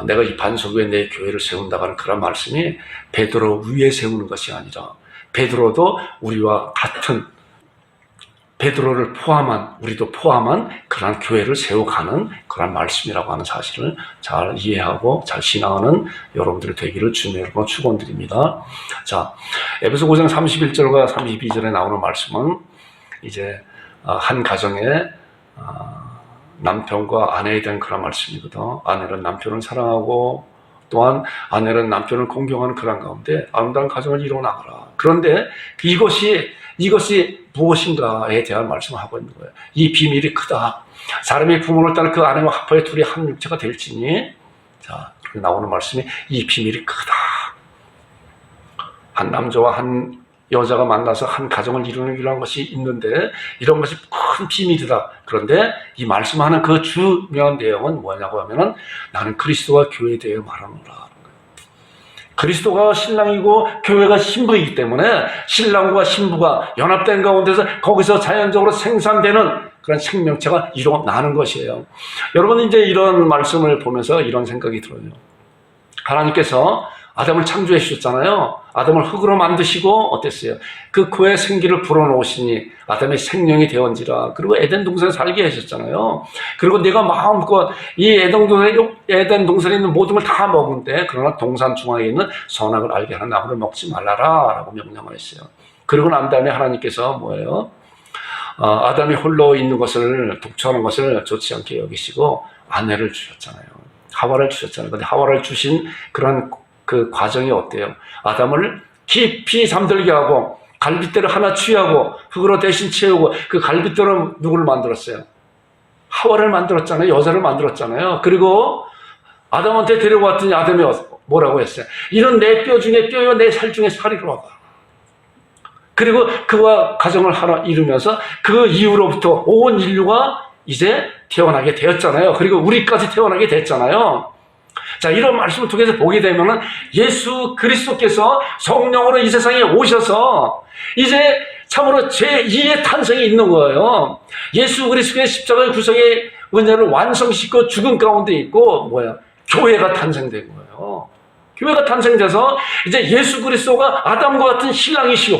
내가 이 반석 위에 내 교회를 세운다고 하는 그런 말씀이 베드로 위에 세우는 것이 아니라, 베드로도 우리와 같은, 베드로를 포함한, 우리도 포함한 그런 교회를 세워가는 그런 말씀이라고 하는 사실을 잘 이해하고 잘 신앙하는 여러분들이 되기를 주님의 이름으로 축원드립니다. 자, 에베소 5장 31절과 32절에 나오는 말씀은 이제 한 가정에 남편과 아내에 대한 그런 말씀이거든. 아내는 남편을 사랑하고 또한 아내는 남편을 공경하는 그런 가운데 아름다운 가정을 이루어 나가라. 그런데 이것이 무엇인가에 대한 말씀을 하고 있는 거예요. 이 비밀이 크다. 사람이 부모를 따라 그 아내와 합하여 둘이 한 육체가 될지니. 자, 그렇게 나오는 말씀이 이 비밀이 크다. 한 남자와 한 여자가 만나서 한 가정을 이루는 것이 있는데, 이런 것이 큰 비밀이다. 그런데 이 말씀하는 그 중요한 내용은 뭐냐고 하면은, 나는 그리스도와 교회에 대해 말하노라. 그리스도가 신랑이고 교회가 신부이기 때문에 신랑과 신부가 연합된 가운데서 거기서 자연적으로 생산되는 그런 생명체가 일어나는 것이에요. 여러분, 이제 이런 말씀을 보면서 이런 생각이 들어요. 하나님께서 아담을 창조해 주셨잖아요. 아담을 흙으로 만드시고 어땠어요? 그 코에 생기를 불어넣으시니 아담의 생명이 되었는지라. 그리고 에덴 동산에 살게 하셨잖아요. 그리고 내가 마음껏 이 에덴 동산에 있는 모든 걸 다 먹은데, 그러나 동산 중앙에 있는 선악을 알게 하는 나무를 먹지 말라라 라고 명령하셨어요. 그리고 난 다음에 하나님께서 뭐예요? 아담이 홀로 있는 것을, 독처하는 것을 좋지 않게 여기시고 아내를 주셨잖아요. 하와를 주셨잖아요. 근데 하와를 주신 그런 그 과정이 어때요? 아담을 깊이 잠들게 하고 갈빗대를 하나 취하고 흙으로 대신 채우고 그 갈빗대로 누구를 만들었어요? 하와를 만들었잖아요. 여자를 만들었잖아요. 그리고 아담한테 데려왔더니 아담이 뭐라고 했어요? 이런 내 뼈 중에 뼈요 내 살 중에 살이로다. 그리고 그와 가정을 하나 이루면서 그 이후로부터 온 인류가 이제 태어나게 되었잖아요. 그리고 우리까지 태어나게 됐잖아요. 자, 이런 말씀을 통해서 보게 되면은 예수 그리스도께서 성령으로 이 세상에 오셔서 이제 참으로 제2의 탄생이 있는 거예요. 예수 그리스도의 십자가의 구속의 은혜를 완성시키고 죽음 가운데 있고 교회가 탄생된 거예요. 교회가 탄생돼서 이제 예수 그리스도가 아담과 같은 신랑이시오.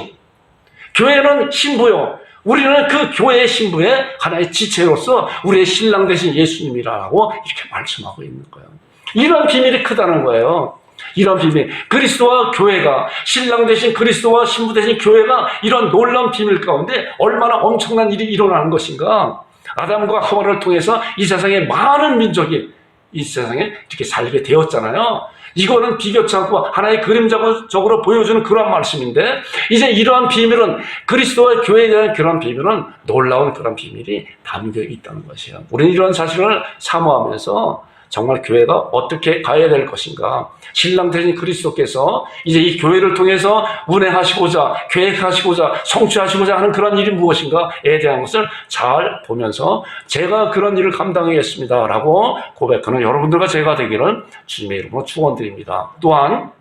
교회는 신부요. 우리는 그 교회의 신부의 하나의 지체로서 우리의 신랑 되신 예수님이라고 이렇게 말씀하고 있는 거예요. 이런 비밀이 크다는 거예요. 이런 비밀. 그리스도와 교회가, 신랑 대신 그리스도와 신부 대신 교회가 이런 놀라운 비밀 가운데 얼마나 엄청난 일이 일어나는 것인가. 아담과 하와를 통해서 이 세상에 많은 민족이 이 세상에 이렇게 살게 되었잖아요. 이거는 비교치 않고 하나의 그림자적으로 보여주는 그런 말씀인데, 이제 이러한 비밀은, 그리스도와 교회에 대한 그런 비밀은 놀라운 그런 비밀이 담겨 있다는 것이에요. 우리는 이런 사실을 사모하면서 정말 교회가 어떻게 가야 될 것인가. 신랑 되신 그리스도께서 이제 이 교회를 통해서 운행하시고자, 계획하시고자, 성취하시고자 하는 그런 일이 무엇인가에 대한 것을 잘 보면서 제가 그런 일을 감당하겠습니다 라고 고백하는 여러분들과 제가 되기를 주님의 이름으로 축원드립니다. 또한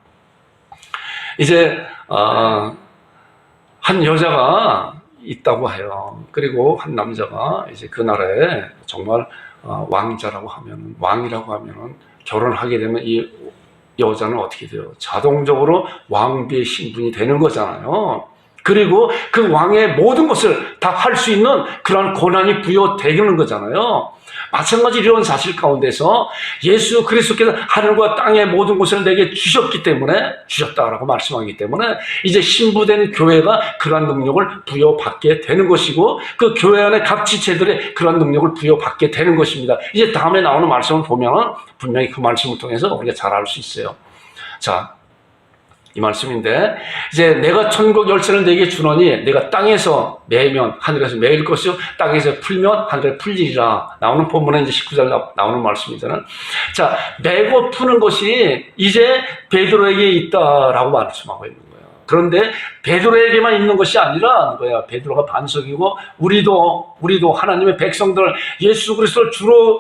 이제 한 여자가 있다고 해요. 그리고 한 남자가 이제 그 나라에 정말 왕자라고 하면, 왕이라고 하면은 결혼하게 되면 이 여자는 어떻게 돼요? 자동적으로 왕비의 신분이 되는 거잖아요. 그리고 그 왕의 모든 것을 다 할 수 있는 그런 권한이 부여되는 거잖아요. 마찬가지로 이런 사실 가운데서 예수 그리스도께서 하늘과 땅의 모든 것을 내게 주셨기 때문에, 주셨다라고 말씀하기 때문에 이제 신부된 교회가 그러한 능력을 부여받게 되는 것이고, 그 교회 안에 각 지체들의 그러한 능력을 부여받게 되는 것입니다. 이제 다음에 나오는 말씀을 보면 분명히 그 말씀을 통해서 우리가 잘 알 수 있어요. 자, 이 말씀인데, 이제 내가 천국 열쇠를 내게 주노니 내가 땅에서 매면 하늘에서 매일 것이요 땅에서 풀면 하늘에 풀리리라. 나오는 본문에 이제 19절 나오는 말씀이잖아요. 자, 매고 푸는 것이 이제 베드로에게 있다라고 말씀하고 있는 거예요. 그런데 베드로에게만 있는 것이 아니라 뭐야? 베드로가 반석이고 우리도 하나님의 백성들, 예수 그리스도를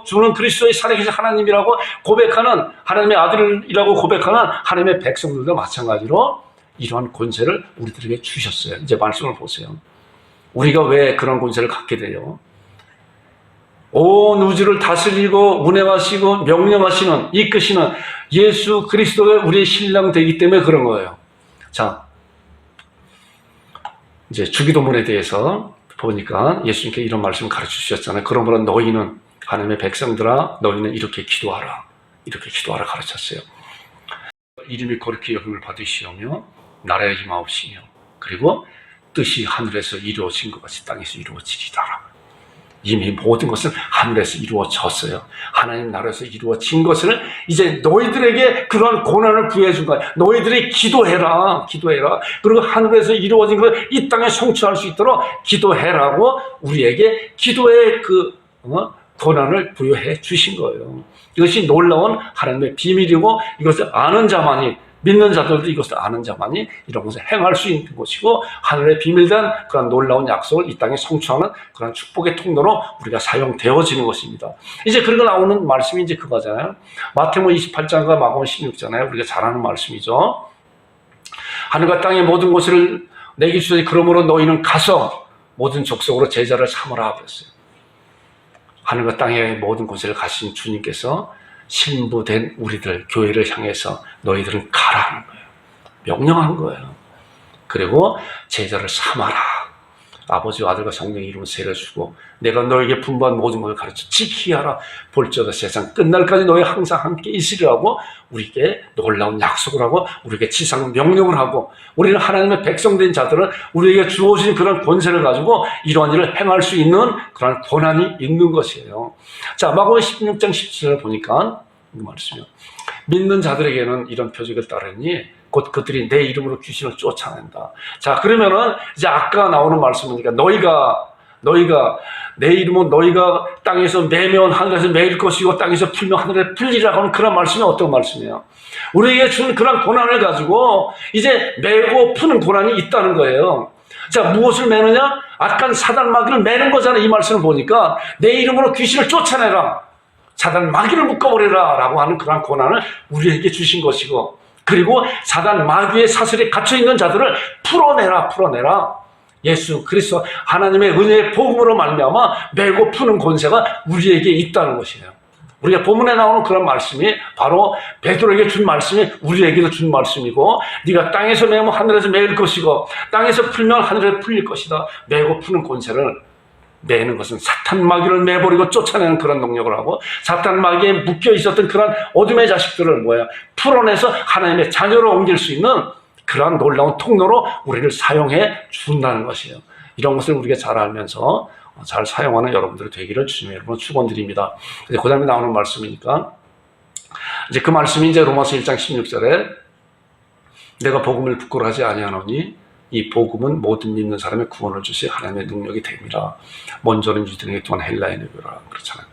주는 그리스도의 살아계신 하나님이라고 고백하는, 하나님의 아들이라고 고백하는 하나님의 백성들도 마찬가지로 이러한 권세를 우리들에게 주셨어요. 이제 말씀을 보세요. 우리가 왜 그런 권세를 갖게 돼요? 온 우주를 다스리고 운행하시고 명령하시는, 이끄시는 예수 그리스도가 우리의 신랑 되기 때문에 그런 거예요. 자, 이제 주기도문에 대해서 보니까 예수님께 이런 말씀을 가르쳐 주셨잖아요. 그러므로 너희는, 하나님의 백성들아, 너희는 이렇게 기도하라. 이렇게 기도하라 가르쳤어요. 이름이 거룩히 여김을 받으시오며 나라의 임하옵시며 그리고 뜻이 하늘에서 이루어진 것 같이 땅에서 이루어지리라. 이미 모든 것은 하늘에서 이루어졌어요. 하나님 나라에서 이루어진 것을 이제 너희들에게 그러한 권한을 부여해 준 거야. 너희들이 기도해라. 그리고 하늘에서 이루어진 것을 이 땅에 성취할 수 있도록 기도해라고 우리에게 기도의 권한을 부여해 주신 거예요. 이것이 놀라운 하나님의 비밀이고, 이것을 아는 자만이, 믿는 자들도 이것을 아는 자만이 이런 것을 행할 수 있는 것이고, 하늘의 비밀된 그런 놀라운 약속을 이 땅에 성취하는 그런 축복의 통로로 우리가 사용되어지는 것입니다. 이제 그리고 나오는 말씀이 이제 그거잖아요. 마태복음 28장과 마가복음 16장에 우리가 잘 아는 말씀이죠. 하늘과 땅의 모든 것을 내게 주시니 그러므로 너희는 가서 모든 족속으로 제자를 삼으라 그랬어요. 하늘과 땅의 모든 곳을 가신 주님께서 신부된 우리들, 교회를 향해서 너희들은 가라는 거예요. 명령한 거예요. 그리고 제자를 삼아라. 아버지와 아들과 성령의 이름을 세례주고 내가 너에게 분부한 모든 것을 가르쳐 지키게 하라. 볼지어다 세상 끝날까지 너희 항상 함께 있으리라고 우리에게 놀라운 약속을 하고 우리에게 지상 명령을 하고, 우리는 하나님의 백성된 자들은 우리에게 주어진 그런 권세를 가지고 이러한 일을 행할 수 있는 그런 권한이 있는 것이에요. 자, 마가복음 16장 17절을 보니까 이 말씀이요. 믿는 자들에게는 이런 표적을 따르니 곧 그들이 내 이름으로 귀신을 쫓아낸다. 자, 그러면은 이제 아까 나오는 말씀이니까 너희가 내 이름은 너희가 땅에서 매면 하늘에서 매일 것이고 땅에서 풀면 하늘에 풀리라고 하는 그런 말씀이 어떤 말씀이에요? 우리에게 준 그런 고난을 가지고 이제 매고 푸는 고난이 있다는 거예요. 자, 무엇을 매느냐? 악한 사단 마귀를 매는 거잖아요. 이 말씀을 보니까 내 이름으로 귀신을 쫓아내라, 사단 마귀를 묶어버리라 라고 하는 그런 고난을 우리에게 주신 것이고, 그리고 사단 마귀의 사슬에 갇혀있는 자들을 풀어내라. 예수 그리스도 하나님의 은혜의 복음으로 말미암아 매고 푸는 권세가 우리에게 있다는 것이에요. 우리가 본문에 나오는 그런 말씀이 바로 베드로에게 준 말씀이 우리에게도 준 말씀이고, 네가 땅에서 매면 하늘에서 매일 것이고 땅에서 풀면 하늘에 풀릴 것이다. 매고 푸는 권세를 매는 것은 사탄 마귀를 매버리고 쫓아내는 그런 능력을 하고, 사탄 마귀에 묶여 있었던 그런 어둠의 자식들을 풀어내서 하나님의 자녀로 옮길 수 있는 그러한 놀라운 통로로 우리를 사용해 준다는 것이에요. 이런 것을 우리가 잘 알면서 잘 사용하는 여러분들이 되기를 주님의 이름으로 축원드립니다. 그 다음에 나오는 말씀이니까 이제 그 말씀이 이제 로마서 1장 16절에 내가 복음을 부끄러워하지 아니하노니 이 복음은 모든 믿는 사람의 구원을 주시 하나님의 능력이 됩니다. 먼저는 유대인에게 또한 헬라인에게 그렇잖아요.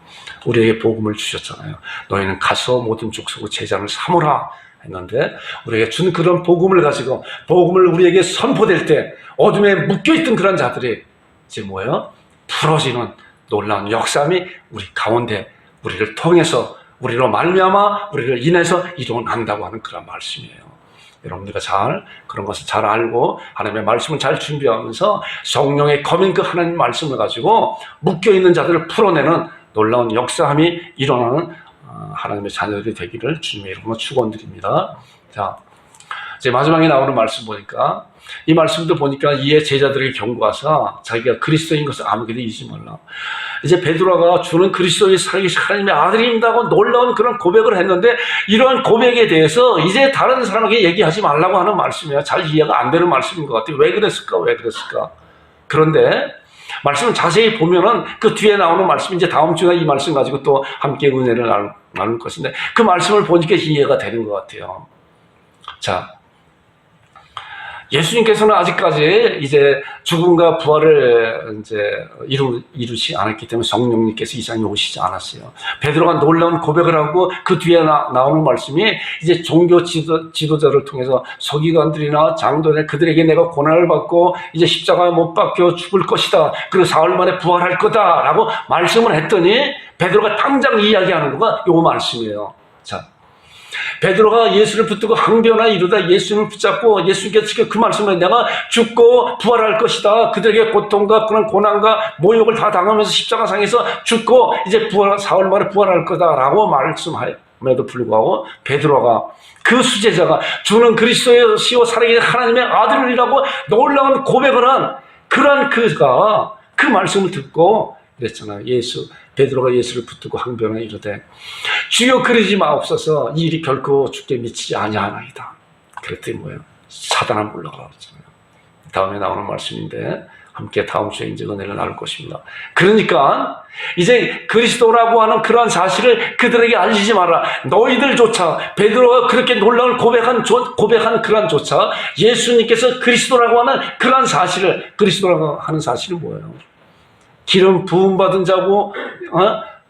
우리에게 복음을 주셨잖아요. 너희는 가서 모든 족속의 제자를 삼으라 했는데, 우리에게 준 그런 복음을 가지고 복음을 우리에게 선포될 때 어둠에 묶여있던 그런 자들이 이제 풀어지는 놀라운 역사함이 우리 가운데 우리를 통해서 우리로 말미암아 우리를 인해서 일어난다고 하는 그런 말씀이에요. 여러분들과 잘 그런 것을 잘 알고 하나님의 말씀을 잘 준비하면서 성령의 검인 그 하나님 말씀을 가지고 묶여있는 자들을 풀어내는 놀라운 역사함이 일어나는 하나님의 자녀들이 되기를 주님의 이름으로 축원드립니다. 자, 이제 마지막에 나오는 말씀 보니까, 이 말씀도 보니까 이에 제자들에게 경고하사 자기가 그리스도인 것을 아무에게도 잊지 말라. 이제 베드로가 주는 그리스도의 살아계신 하나님의 아들입니다고 놀라운 그런 고백을 했는데, 이러한 고백에 대해서 이제 다른 사람에게 얘기하지 말라고 하는 말씀이야. 잘 이해가 안 되는 말씀인 것 같아요. 왜 그랬을까? 그런데 말씀을 자세히 보면은 그 뒤에 나오는 말씀, 이제 다음 주에 이 말씀 가지고 또 함께 은혜를 나눌 것인데, 그 말씀을 보니까 이해가 되는 것 같아요. 자, 예수님께서는 아직까지 이제 죽음과 부활을 이제 이루지 않았기 때문에 성령님께서 이 세상에 오시지 않았어요. 베드로가 놀라운 고백을 하고 그 뒤에 나오는 말씀이 이제 종교 지도자를 통해서 서기관들이나 장로들 그들에게 내가 고난을 받고 이제 십자가에 못 박혀 죽을 것이다. 그리고 사흘 만에 부활할 거다라고 말씀을 했더니 베드로가 당장 이야기하는 거가 요 말씀이에요. 자, 베드로가 예수를 붙들고 항변하여 이르다 예수님을 붙잡고 예수님께서 그 말씀을 내가 죽고 부활할 것이다. 그들에게 고통과 그런 고난과 모욕을 다 당하면서 십자가상에서 죽고 이제 사흘 만에 부활할 거다라고 말씀함에도 불구하고 베드로가 그 수제자가 주는 그리스도시요 살아계신 하나님의 아들이라고 놀라운 고백을 한 그런 그가 그 말씀을 듣고 그랬잖아요. 베드로가 예수를 붙들고 항변하여 이르되 주여 그러지 마옵소서, 이 일이 결코 주께 미치지 아니하나이다. 그랬더니 사단아 물러가라 그랬잖아요. 다음에 나오는 말씀인데 함께 다음 주에 이제 은혜를 나눌 것입니다. 그러니까 이제 그리스도라고 하는 그러한 사실을 그들에게 알리지 마라. 너희들조차 베드로가 그렇게 놀라운 고백한 그러한 조차 예수님께서 그리스도라고 하는 그러한 사실을, 그리스도라고 하는 사실은 뭐예요? 기름 부음 받은 자고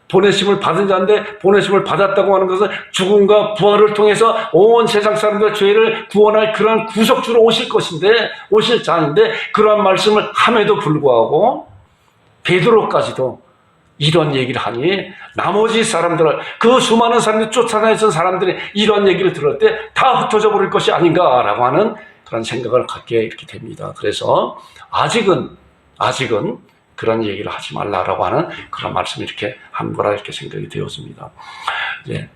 보내심을 받은 자인데, 보내심을 받았다고 하는 것은 죽음과 부활을 통해서 온 세상 사람들의 죄를 구원할 그런 구속주로 오실 자인데, 그러한 말씀을 함에도 불구하고 베드로까지도 이런 얘기를 하니 나머지 사람들을, 그 수많은 사람들이 쫓아다니던 사람들이 이런 얘기를 들을 때 다 흩어져 버릴 것이 아닌가라고 하는 그런 생각을 갖게 이렇게 됩니다. 그래서 아직은 그런 얘기를 하지 말라라고 하는 그런 말씀이 이렇게 한 거라 이렇게 생각이 되었습니다. 이제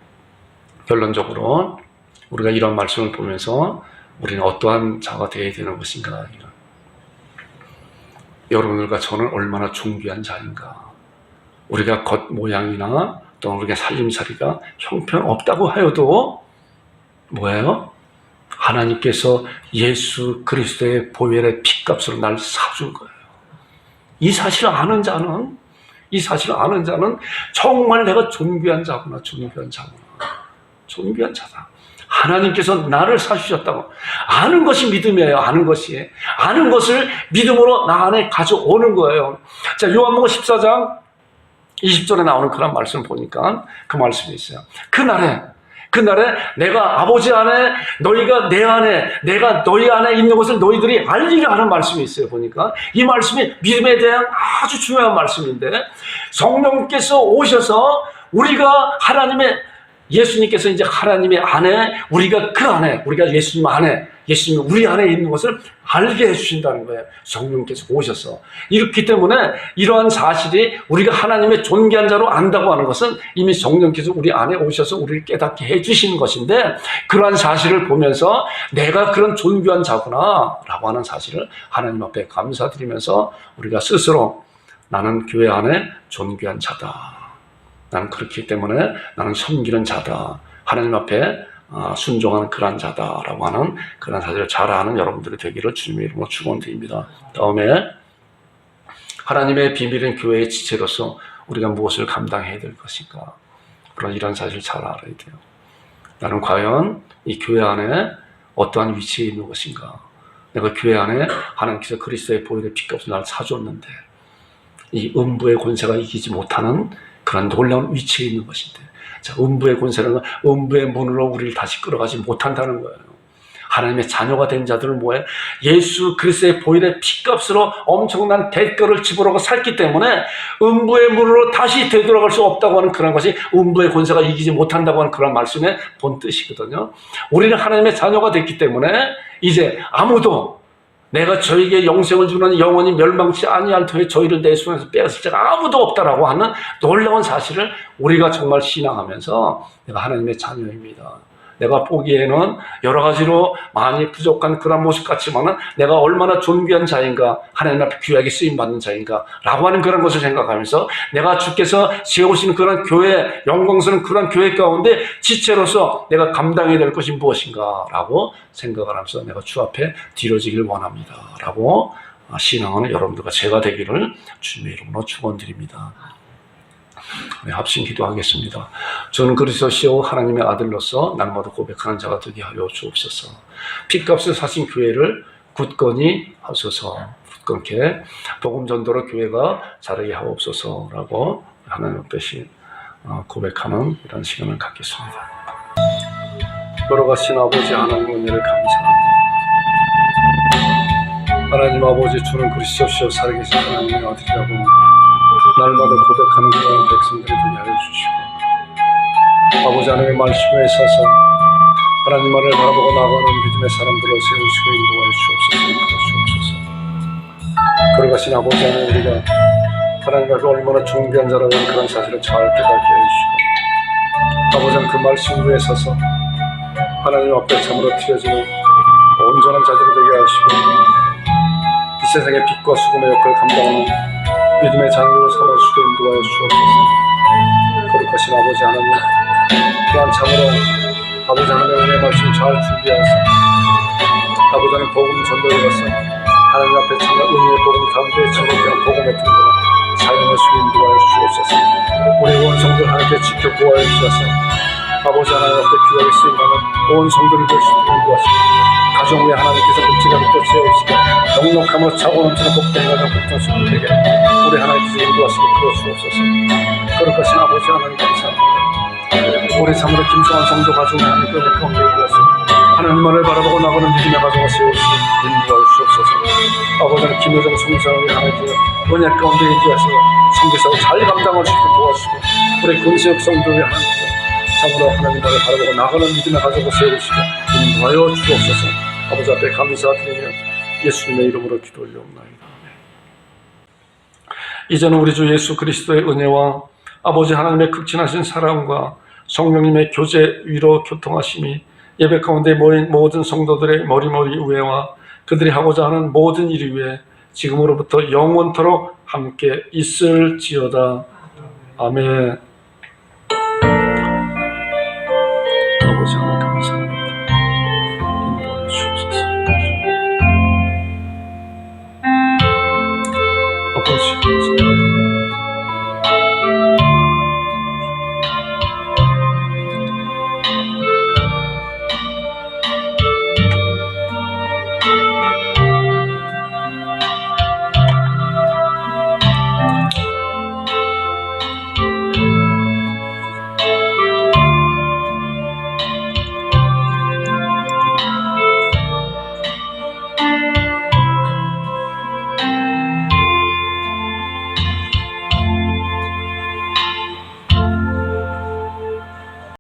결론적으로 우리가 이런 말씀을 보면서 우리는 어떠한 자가 되어야 되는 것인가? 여러분들과 저는 얼마나 존귀한 자인가? 우리가 겉모양이나 또 우리가 살림살이가 형편없다고 하여도 하나님께서 예수 그리스도의 보혈의 피값으로 날 사준 거예요. 이 사실을 아는 자는 정말 내가 존귀한 자구나. 존귀한 자다. 하나님께서 나를 사주셨다고. 아는 것이 믿음이에요. 아는 것이. 아는 것을 믿음으로 나 안에 가져오는 거예요. 자, 요한복음 14장 20절에 나오는 그런 말씀을 보니까 그 말씀이 있어요. 그날에 내가 아버지 안에, 너희가 내 안에, 내가 너희 안에 있는 것을 너희들이 알리라 하는 말씀이 있어요. 보니까 이 말씀이 믿음에 대한 아주 중요한 말씀인데, 성령께서 오셔서 우리가 예수님께서 이제 하나님의 안에, 우리가 그 안에, 우리가 예수님 안에, 예수님이 우리 안에 있는 것을 알게 해주신다는 거예요. 성령께서 오셔서. 이렇기 때문에 이러한 사실이 우리가 하나님의 존귀한 자로 안다고 하는 것은 이미 성령께서 우리 안에 오셔서 우리를 깨닫게 해주시는 것인데, 그러한 사실을 보면서 내가 그런 존귀한 자구나 라고 하는 사실을 하나님 앞에 감사드리면서 우리가 스스로 나는 교회 안에 존귀한 자다. 나는 그렇기 때문에 나는 섬기는 자다. 하나님 앞에 순종하는 그런 자다라고 하는 그런 사실을 잘 아는 여러분들이 되기를 주님의 이름으로 축원드립니다. 다음에 하나님의 비밀인 교회의 지체로서 우리가 무엇을 감당해야 될 것인가. 그런 이런 사실을 잘 알아야 돼요. 나는 과연 이 교회 안에 어떠한 위치에 있는 것인가. 내가 교회 안에 하나님께서 그리스도의 보혈의 피값을 나를 사줬는데 이 음부의 권세가 이기지 못하는 그런 놀라운 위치에 있는 것인데, 자, 음부의 권세는 음부의 문으로 우리를 다시 끌어가지 못한다는 거예요. 하나님의 자녀가 된 자들은 뭐예요? 예수 그리스도의 보혈의 피값으로 엄청난 대가를 지불하고 살기 때문에 음부의 문으로 다시 되돌아갈 수 없다고 하는 그런 것이 음부의 권세가 이기지 못한다고 하는 그런 말씀의 본 뜻이거든요. 우리는 하나님의 자녀가 됐기 때문에 이제 아무도 내가 저에게 영생을 주는 영원히 멸망치 아니할 터에 저희를 내 손에서 빼앗을 자가 아무도 없다라고 하는 놀라운 사실을 우리가 정말 신앙하면서 내가 하나님의 자녀입니다. 내가 보기에는 여러 가지로 많이 부족한 그런 모습 같지만은 내가 얼마나 존귀한 자인가, 하나님 앞에 귀하게 쓰임받는 자인가 라고 하는 그런 것을 생각하면서 내가 주께서 세우시는 그런 교회, 영광스러운 그런 교회 가운데 지체로서 내가 감당해야 될 것이 무엇인가 라고 생각을 하면서 내가 주 앞에 드려지길 원합니다 라고 신앙하는 여러분들과 제가 되기를 주님의 이름으로 축원드립니다. 네, 합심 기도하겠습니다. 저는 그리스도시요 하나님의 아들로서 날마다 고백하는 자가 되게 하여 주옵소서. 피값을 사신 교회를 굳건히 하소서. 굳건케 복음 전도로 교회가 자라게 하옵소서라고 하나님 앞에 고백하는 이런 시간을 갖겠습니다. 걸어가신 아버지 하나님 은혜를 감사합니다. 하나님 아버지, 주는 그리스도시요 살아계신 하나님의 아들이라고 날마다 고백하는 그런 백성들이 되게 하여 주시고, 아버지 하나님의 말씀에 있어서 하나님만을 바라보고 나아가는 믿음의 사람들을 세우시고 인도하여 주옵소서. 걸어가신 아버지 하나님, 우리가 하나님 앞에 얼마나 존귀한 자라는 그런 사실을 잘 깨닫게 해주시고, 아버지 하나님 그 말씀 위에 서서 하나님 앞에 참으로 튀어지는 온전한 자들이 되게 하시고, 이 세상의 빛과 수금의 역할을 감당하는 믿음의 자녀로 삼아주시고 인도하여 주옵소서. 거룩하신 아버지 하나님, 또한 참으로 아버지 하나님의 은혜의 말씀 잘 준비하여서 아버지 하나님 복음 전도에 가서 하나님 앞에 참으로 은혜의 복음 가운데 전복되는 복음의 통로로 사용하시고 인도하여 주옵소서. 우리 온 성도를 하나님께 지켜 보호하여 주셔서 아버지 하나님 앞에 귀하게 쓰임받는 온 성도를 볼 수 있도록 인도하시고, 가정 위에 하나님께서 복지가부터 세우시고 넉넉함으로 차고 넘치는 복된 가정 복된 성도에게 우리 하나님께서 인도하시고 그러주옵소서. 거룩하신 아버지 하나님 감사합니다. 올해 참으로 김성환 성도 가정에 하나님께 은혜 가운데 인도하시고 하나님만을 바라보고 나가는 믿음의 가정을 세우시고 인도하여 주옵소서. 아버지 하나님 김효정 성사를 하나님께서 은혜 가운데 인도하시고 성교사를 잘 감당할 수 있게 도와주시고, 우리 권세혁 성도의 하나님께서 참으로 하나님만을 바라보고 나가는 믿음의 가정을 세우시고 인도하여 주옵소서. 아버지 앞에 감사드리며 예수님의 이름으로 기도 올려옵나이다. 이제는 우리 주 예수 그리스도의 은혜와 아버지 하나님의 극진하신 사랑과 성령님의 교제 위로 교통하심이 예배 가운데 모인 모든 성도들의 머리머리 위에와 그들이 하고자 하는 모든 일 위에 지금으로부터 영원토록 함께 있을지어다. 아멘.